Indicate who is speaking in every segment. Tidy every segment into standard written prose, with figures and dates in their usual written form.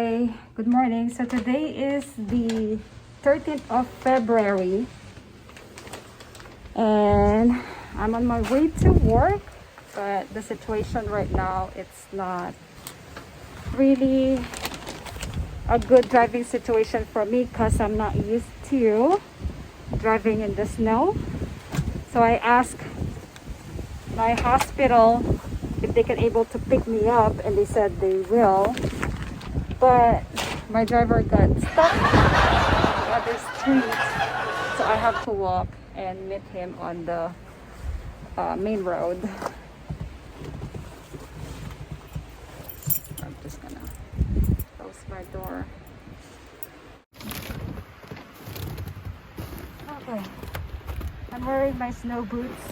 Speaker 1: Hi, good morning. So today is the 13th of February and I'm on my way to work, but the situation right now, it's not really a good driving situation for me because I'm not used to driving in the snow. So I asked my hospital if they can able to pick me up, and they said they will, but my driver got stuck on the other street, so I have to walk and meet him on the main road. I'm just gonna close my door. Okay, I'm wearing my snow boots.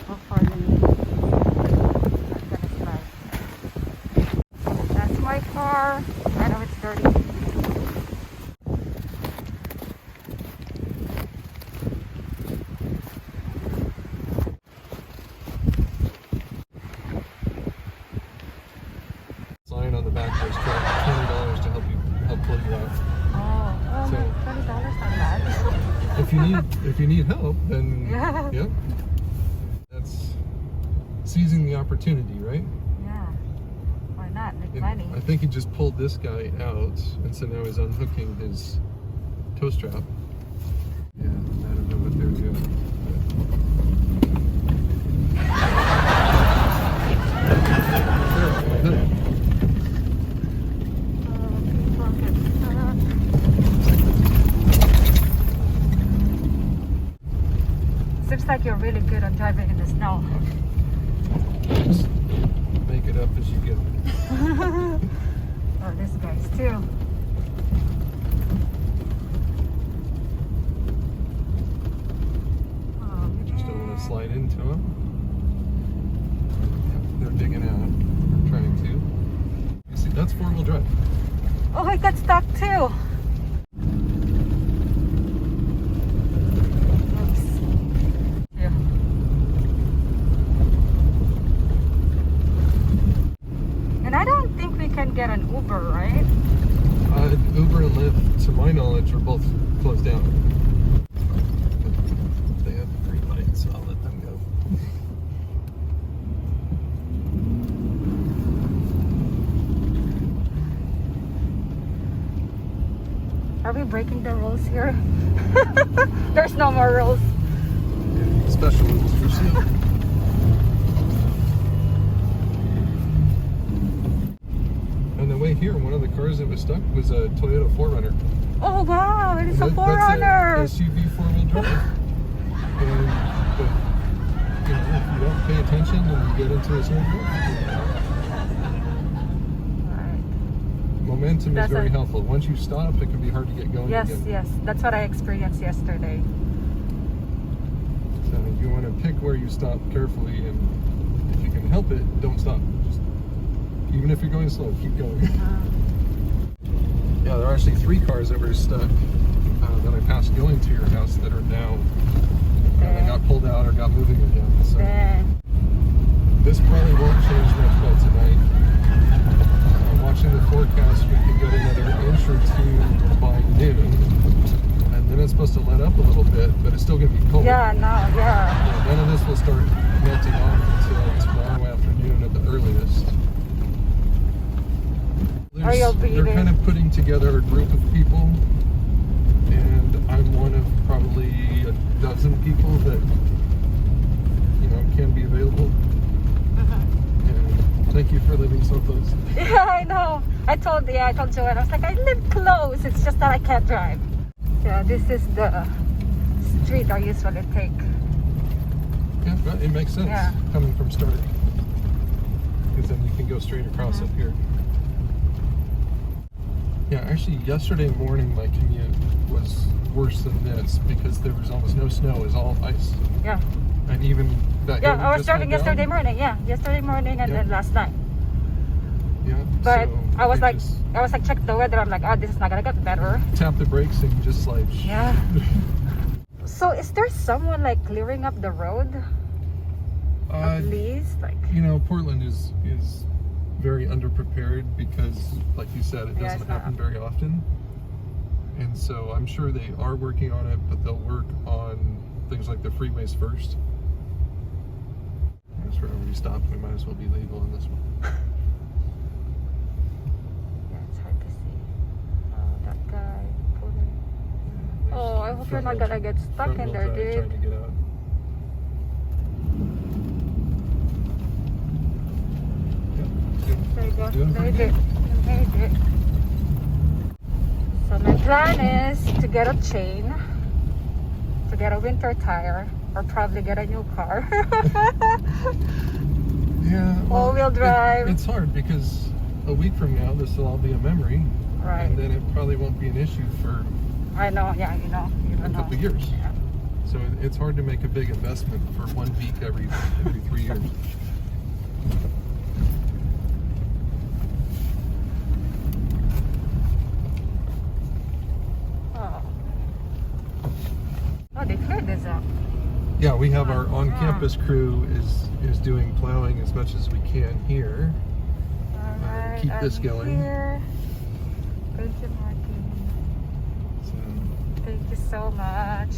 Speaker 1: Oh, pardon me. I'm gonna slide. That's my car. I know it's dirty.
Speaker 2: Sign on the back there's $20 to help pull you out.
Speaker 1: Oh,
Speaker 2: So,
Speaker 1: $20 not bad.
Speaker 2: if you need help, then
Speaker 1: Yeah.
Speaker 2: Yep. That's seizing the opportunity, right?
Speaker 1: Yeah. Why not? Make
Speaker 2: And
Speaker 1: money.
Speaker 2: I think he just pulled this guy out, and so now he's unhooking his tow strap. Yeah, I don't know what they're doing.
Speaker 1: Seems like you're really good at driving in the snow.
Speaker 2: Just make it up as you go.
Speaker 1: Oh, this guy's too. Oh,
Speaker 2: Just don't want to slide into them. Yeah, they're digging out. They're trying to. You see, that's four-wheel drive.
Speaker 1: Oh, I got stuck too. Oops. Yeah. And I don't think we can get an Uber, right?
Speaker 2: Uber and Lyft, to my knowledge, are both closed down. They have green lights, so I'll let them go.
Speaker 1: Are we breaking the rules here? There's no more rules.
Speaker 2: Special rules for sale. On the way here, one of the cars that was stuck was a Toyota 4Runner.
Speaker 1: Oh wow, it is a
Speaker 2: That's
Speaker 1: 4Runner.
Speaker 2: a SUV four-wheel drive. But you know, if you don't pay attention and you get into a certain momentum is very helpful. Once you stop, it can be hard to get going again.
Speaker 1: Yes, that's what I experienced yesterday.
Speaker 2: So you want to pick where you stop carefully, and if you can help it, don't stop. Just, even if you're going slow, keep going. Yeah, there are actually 3 cars that were stuck that I passed going to your house that are now they got pulled out or got moving again. So this probably won't change much by tonight. Watching the forecast, we could get another inch or 2 by noon, and then it's supposed to let up a little bit, but it's still going to be cold.
Speaker 1: Yeah.
Speaker 2: None of this will start melting off until tomorrow afternoon at the earliest. They're kind of putting together a group of people, and I'm one of probably a dozen people that can be available. Thank you for living so close.
Speaker 1: Yeah, I know. I told Joanne, I was like, I live close. It's just that I can't drive. Yeah, this is the street I usually take.
Speaker 2: Yeah, but it makes sense coming from Start, because then you can go straight across up here. Yeah, actually, yesterday morning my commute was worse than this because there was almost no snow. It was all ice.
Speaker 1: Yeah.
Speaker 2: And even that.
Speaker 1: Yeah, I was driving yesterday morning. Yeah, yesterday morning and then last night.
Speaker 2: Yeah.
Speaker 1: But
Speaker 2: so
Speaker 1: I was like, check the weather. I'm like, oh, this is not gonna get better.
Speaker 2: Tap the brakes and just slide.
Speaker 1: Yeah. So is there someone like clearing up the road? At least, like.
Speaker 2: You know, Portland is very underprepared because, like you said, it
Speaker 1: Yeah,
Speaker 2: doesn't
Speaker 1: it's not
Speaker 2: happen very often. And so I'm sure they are working on it, but they'll work on things like the freeways first. I guess wherever we stop, we might as well be legal in this one.
Speaker 1: Yeah, it's hard to see. Oh, that guy. Oh, I hope you're not gonna get stuck in there, dude.
Speaker 2: Trying to get out.
Speaker 1: There you go.
Speaker 2: Doing
Speaker 1: Made
Speaker 2: pretty
Speaker 1: it. You made it. So my plan is to get a chain, to get a winter tire, or probably get a new car.
Speaker 2: Yeah. Well,
Speaker 1: All-wheel drive.
Speaker 2: It's hard because a week from now, this will all be a memory.
Speaker 1: Right.
Speaker 2: And then it probably won't be an issue for
Speaker 1: I know, yeah, you know.
Speaker 2: a couple years.
Speaker 1: Yeah.
Speaker 2: So it's hard to make a big investment for 1 week every 3 years.
Speaker 1: Oh, they cleared this up.
Speaker 2: Yeah, we have our on-campus crew is doing plowing as much as we can here.
Speaker 1: Alright,
Speaker 2: Keep this
Speaker 1: I'm
Speaker 2: going.
Speaker 1: here. Thank you, Marky.
Speaker 2: So,
Speaker 1: Thank you so much.